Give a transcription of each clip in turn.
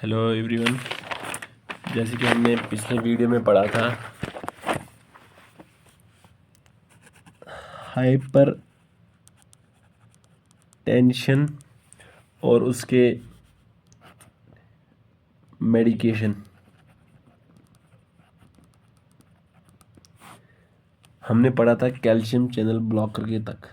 Hello everyone. जैसे कि हमने पिछले वीडियो में पढ़ा था, हाइपर टेंशन और उसके मेडिकेशन। हमने पढ़ा था कैल्शियम चैनल ब्लॉकर के तक।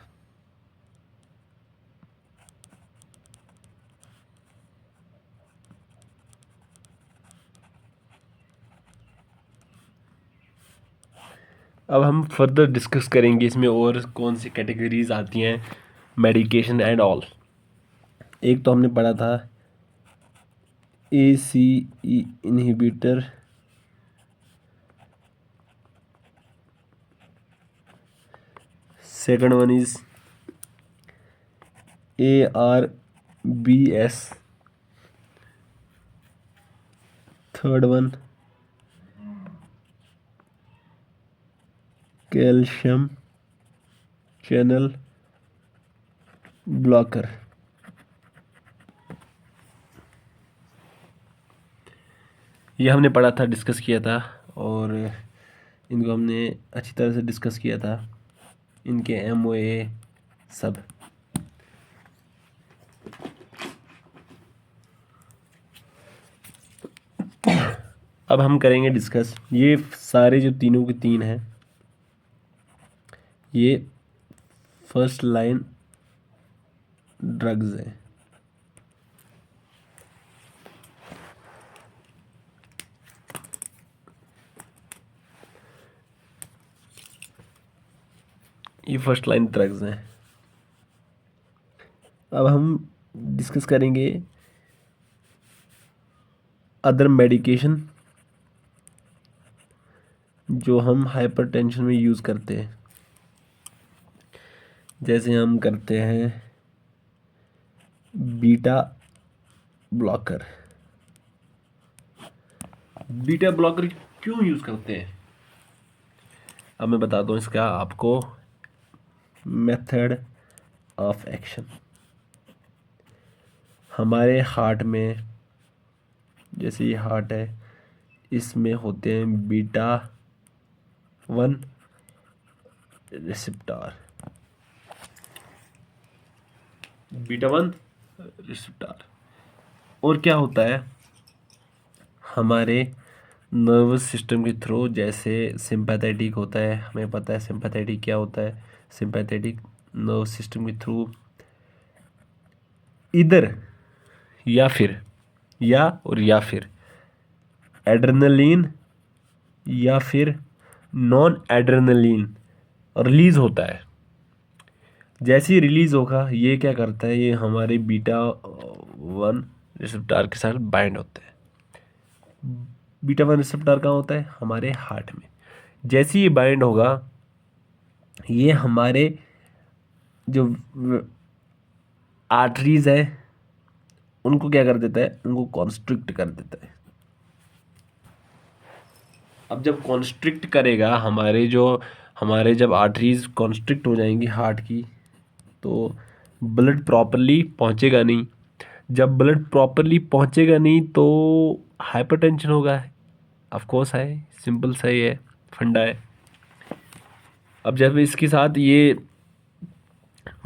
अब हम फर्दर डिस्कस करेंगे इसमें और कौन सी कैटेगरीज आती हैं, मेडिकेशन एंड ऑल। एक तो हमने पढ़ा था ACE inhibitor, second one is ARBS, third one calcium channel blocker. ये हमने पढ़ा था, डिस्कस किया था, और इनको हमने अच्छी तरह से डिस्कस किया था, इनके MOA सब। अब हम करेंगे डिस्कस। ये सारे जो तीनों के तीन हैं, ये फर्स्ट लाइन ड्रग्स हैं। ये फर्स्ट लाइन ड्रग्स हैं। अब हम डिस्कस करेंगे अदर मेडिकेशन जो हम हाइपरटेंशन में यूज़ करते हैं। जैसे हम करते हैं बीटा ब्लॉकर। बीटा ब्लॉकर क्यों यूज़ करते हैं, अब मैं बताता हूँ इसका आपको मेथड ऑफ एक्शन। हमारे हार्ट में, जैसे ये हार्ट है, इसमें होते हैं बीटा 1 रिसेप्टर। Beta 1 receptor. और क्या होता है, हमारे नर्वस सिस्टम के थ्रू, जैसे सिंपैथेटिक होता है, हमें पता है सिंपैथेटिक क्या होता है। सिंपैथेटिक नर्वस सिस्टम के थ्रू इधर या फिर एड्रेनलिन या फिर नॉन एड्रेनलिन रिलीज होता है। जैसे ही रिलीज होगा, ये क्या करता है, ये हमारे बीटा 1 रिसेप्टर के साथ बाइंड होता है। बीटा 1 रिसेप्टर कहाँ होता है, हमारे हार्ट में। जैसे ही ये बाइंड होगा, ये हमारे जो आर्टरीज है उनको क्या कर देता है, उनको कॉन्स्ट्रिक्ट कर देता है। अब जब कॉन्स्ट्रिक्ट करेगा, हमारे जब आर्टरीज कॉन्स्ट्रिक्ट हो जाएंगी हार्ट की, तो ब्लड प्रॉपरली पहुंचेगा नहीं। जब ब्लड प्रॉपरली पहुंचेगा नहीं तो हाइपरटेंशन होगा। ऑफ कोर्स है, सिंपल सही है, फंडा है। अब जब इसके साथ ये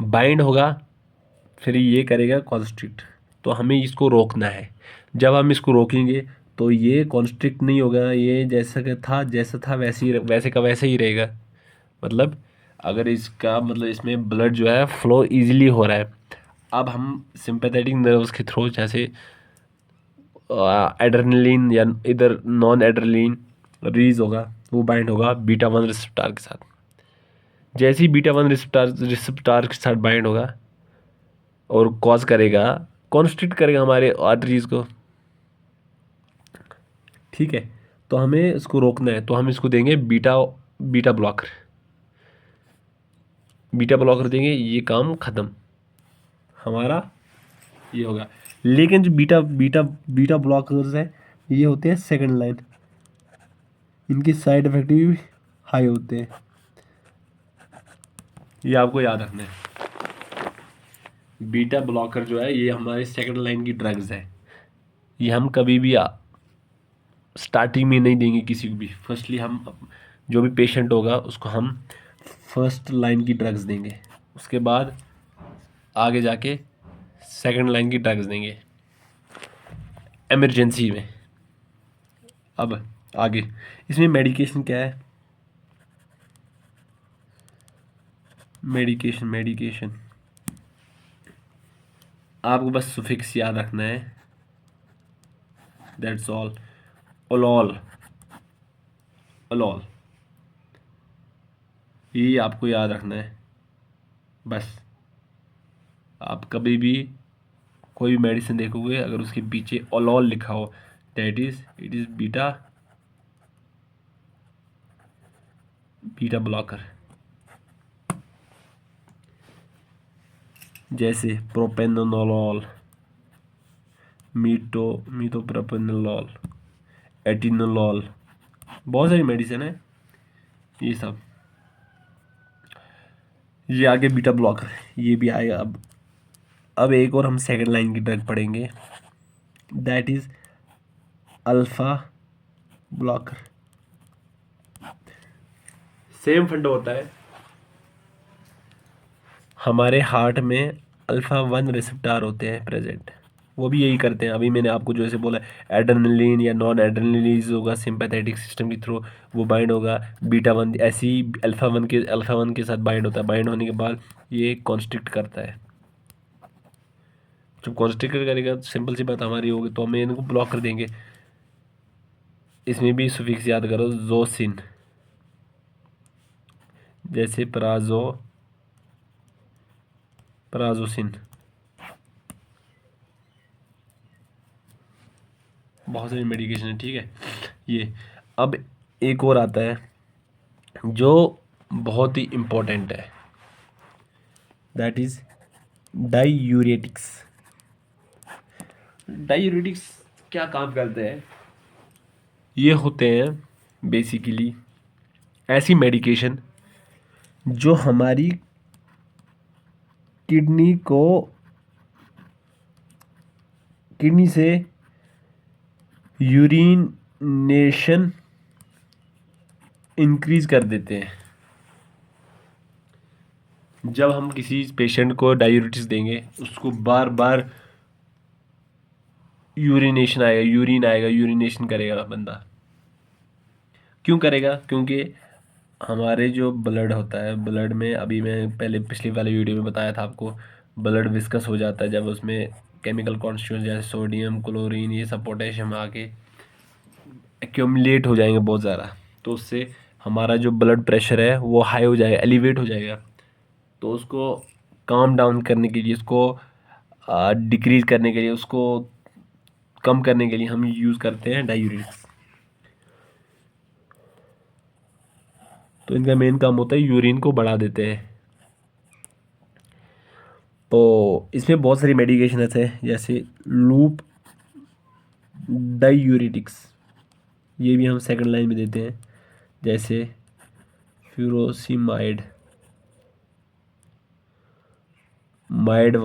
बाइंड होगा, फिर ये करेगा कॉन्स्ट्रिक्ट, तो हमें इसको रोकना है। जब हम इसको रोकेंगे तो ये कॉन्स्ट्रिक्ट नहीं होगा, ये जैसा था वैसे का वैसे ही रहेगा। मतलब अगर इसका मतलब इसमें ब्लड जो है फ्लो इजीली हो रहा है। अब हम सिंपैथेटिक नर्व्स के थ्रू, जैसे एड्रेनलिन या इधर नॉन एड्रेनलिन रिलीज होगा, वो बाइंड होगा बीटा 1 रिसेप्टर के साथ। जैसे ही बीटा 1 रिसेप्टर के साथ बाइंड होगा और कॉज करेगा, कॉन्स्ट्रिक्ट करेगा हमारे आर्टरीज को, ठीक है। तो हमें इसको रोकना है, तो हम इसको देंगे बीटा ब्लॉकर। बीटा ब्लॉकर देंगे, ये काम खत्म हमारा, ये होगा। लेकिन जो बीटा बीटा बीटा ब्लॉकर्स है, ये होते हैं सेकंड लाइन। इनके साइड इफेक्ट भी हाई होते हैं, ये आपको याद रखना है। बीटा ब्लॉकर जो है, ये हमारे सेकंड लाइन की ड्रग्स है। ये हम कभी भी स्टार्टिंग में नहीं देंगे किसी को भी। फर्स्टली हम जो भी पेशेंट होगा उसको हम फर्स्ट लाइन की ड्रग्स देंगे, उसके बाद आगे जाके सेकंड लाइन की ड्रग्स देंगे इमरजेंसी में। अब आगे इसमें मेडिकेशन क्या है, मेडिकेशन आपको बस सुफिक्स याद रखना है, दैट्स ऑल। ओलॉल, ओलॉल, ये आपको याद रखना है बस। आप कभी भी कोई भी मेडिसिन देखोगे अगर उसके पीछे ओलॉल लिखा हो, that is it is beta beta blocker. जैसे प्रोपेनोलॉल, मीटोप्रोपेनोलॉल, एटिनोलॉल, बहुत सारी मेडिसिन है ये सब। ये आगे बीटा ब्लॉकर, ये भी आएगा। अब एक और हम सेकंड लाइन की ड्रग पढ़ेंगे, that is alpha blocker. Same फंडा होता है, हमारे हार्ट में अल्फा 1 रिसेप्टर होते हैं प्रेजेंट, वो भी यही करते हैं। अभी मैंने आपको जो ऐसे बोला एड्रेनलिन या नॉन एड्रेनलिन होगा सिंपैथेटिक सिस्टम के थ्रू, वो बाइंड होगा बीटा 1, ऐसे ही अल्फा 1 के साथ बाइंड होता है। बाइंड होने के बाद ये कॉन्स्ट्रिक्ट करता है। जब कॉन्स्ट्रिक्ट करेगा सिंपल सी बात हमारी होगी तो हमें इनको ब्लॉक कर देंगे। इसमें भी सुफिक्स याद करो, जोसिन, जैसे पराजोसिन, बहुत सारी मेडिकेशन है, ठीक है ये। अब एक और आता है जो बहुत ही इम्पोर्टेंट है, दैट इज डाईयूरेटिक्स। डाईयूरेटिक्स क्या काम करते हैं, ये होते हैं बेसिकली ऐसी मेडिकेशन जो हमारी किडनी से यूरिनेशन इंक्रीज कर देते हैं। जब हम किसी पेशेंट को डायूरेटिक्स देंगे उसको बार बार यूरिन आएगा, यूरिनेशन करेगा बंदा। क्यों करेगा, क्योंकि हमारे जो ब्लड होता है, ब्लड में अभी मैं पहले पिछली वाले वीडियो में बताया था आपको, ब्लड विस्कस हो जाता है जब उसमें केमिकल कॉन्स्टिट्यूएंट जैसे सोडियम, क्लोरीन, ये सब पोटेशियम आके एक्यूमुलेट हो जाएंगे बहुत ज़्यादा, तो उससे हमारा जो ब्लड प्रेशर है वो हाई हो जाएगा, एलिवेट हो जाएगा। तो उसको काम डाउन करने के लिए, उसको डिक्रीज करने के लिए, उसको कम करने के लिए हम यूज़ करते हैं डायूरेटिक्स। तो इनका मेन काम होता है यूरिन को बढ़ा देते हैं। तो इसमें बहुत सारी मेडिकेशन ऐसे हैं जैसे लूप डायूरेटिक्स, ये भी हम सेकंड लाइन में देते हैं, जैसे फ्यूरोसिमाइड, माइड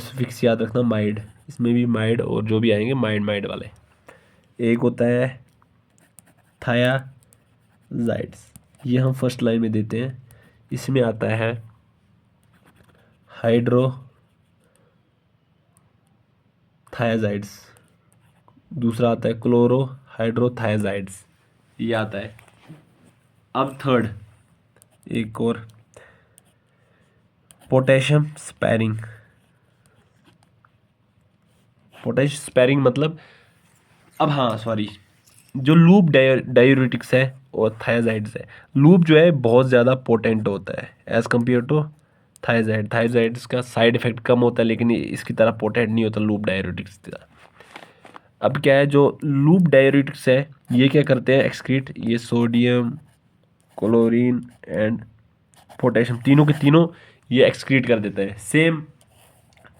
फिक्स याद रखना, माइड, इसमें भी माइड और जो भी आएंगे माइड वाले। एक होता है थायाजाइड्स, ये हम फर्स्ट लाइन में देते हैं। इसमें आता है हाइड्रोथायाजाइड्स, दूसरा आता है क्लोरो हाइड्रोथायाजाइड्स, ये आता है। अब थर्ड एक और पोटेशियम स्पैरिंग। पोटेशियम स्पैरिंग मतलब, अब हाँ सॉरी, जो लूप डायूरेटिक्स है और थायाजाइड्स है, लूप जो है बहुत ज़्यादा पोटेंट होता है एज़ कम्पेयर टू थायाजाइड्स का साइड इफेक्ट कम होता है लेकिन इसकी तरह पोटेंट नहीं होता लूप डायूरेटिक्स की तरह। अब क्या है, जो लूप डायूरेटिक्स है ये क्या करते हैं, एक्सक्रीट, ये सोडियम, क्लोरीन एंड पोटेशियम, तीनों के तीनों ये एक्सक्रीट कर देता है। सेम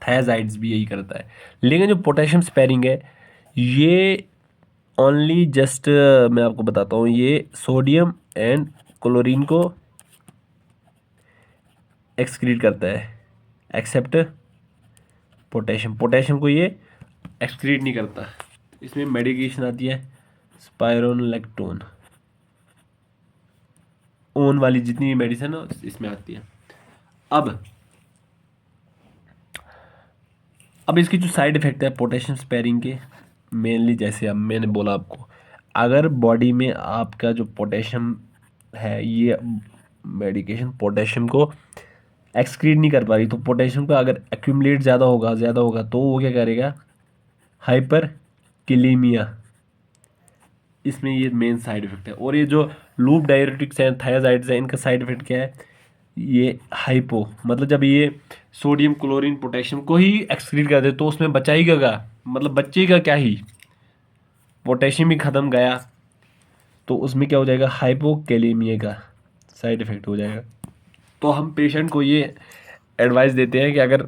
थायाजाइड्स भी यही करता है। लेकिन जो पोटेशियम स्पैरिंग है ये ओनली जस्ट, मैं आपको बताता हूँ, ये सोडियम एंड क्लोरीन को एक्सक्रीट करता है एक्सेप्ट पोटेशियम को ये एक्सक्रीट नहीं करता। इसमें मेडिकेशन आती है स्पाइरोलेक्टोन, ओन वाली जितनी भी मेडिसिन है इसमें आती है। अब इसकी जो साइड इफ़ेक्ट है पोटेशियम स्पेयरिंग के, मेनली जैसे अब मैंने बोला आपको, अगर बॉडी में आपका जो पोटेशियम है, ये मेडिकेशन पोटेशियम को एक्सक्रीट नहीं कर पा रही, तो पोटेशियम का अगर एक्यूमुलेट ज़्यादा होगा तो वो क्या करेगा, हाइपर किलीमिया, इसमें ये मेन साइड इफ़ेक्ट है। और ये जो लूप डायरेटिक्स हैं, थायाजाइड्स हैं, इनका साइड इफ़ेक्ट क्या है, ये हाइपो, मतलब जब ये सोडियम क्लोरीन पोटेशियम को ही एक्सक्रीट कर दे तो उसमें बचाएगा क्या, मतलब बचेगा क्या ही, पोटेशियम ही ख़त्म गया, तो उसमें क्या हो जाएगा, हाइपोकैलेमिया का साइड इफ़ेक्ट हो जाएगा। तो हम पेशेंट को ये एडवाइस देते हैं कि अगर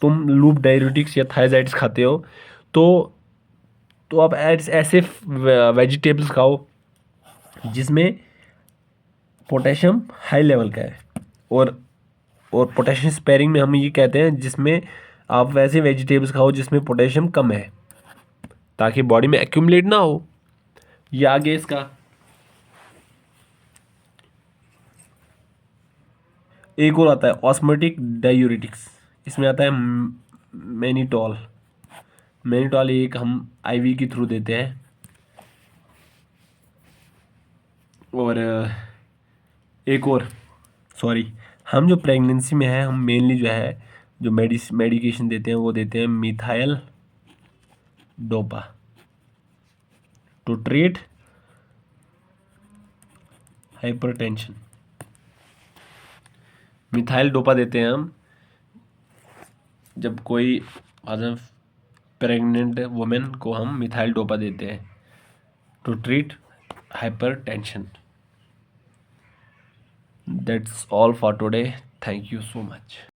तुम लूप डायरेटिक्स या थायराइड्स खाते हो तो आप ऐसे वेजिटेबल्स खाओ जिसमें पोटेशियम हाई लेवल का है, और पोटेशियम स्पेयरिंग में हम ये कहते हैं जिसमें आप वैसे वेजिटेबल्स खाओ जिसमें पोटेशियम कम है, ताकि बॉडी में एक्यूमुलेट ना हो। ये आगे इसका एक और आता है ऑस्मोटिक डायूरेटिक्स, इसमें आता है मैनिटॉल। मैनिटॉल एक हम आईवी के थ्रू देते हैं। और एक और, सॉरी, हम जो प्रेगनेंसी में है, हम मेनली जो है जो मेडिकेशन देते हैं वो देते हैं methyldopa to treat hypertension. Methyldopa देते हैं हम जब कोई मतलब प्रेग्नेंट वुमेन को हम मिथाइल डोपा देते हैं to treat hypertension. That's all for today, thank you so much.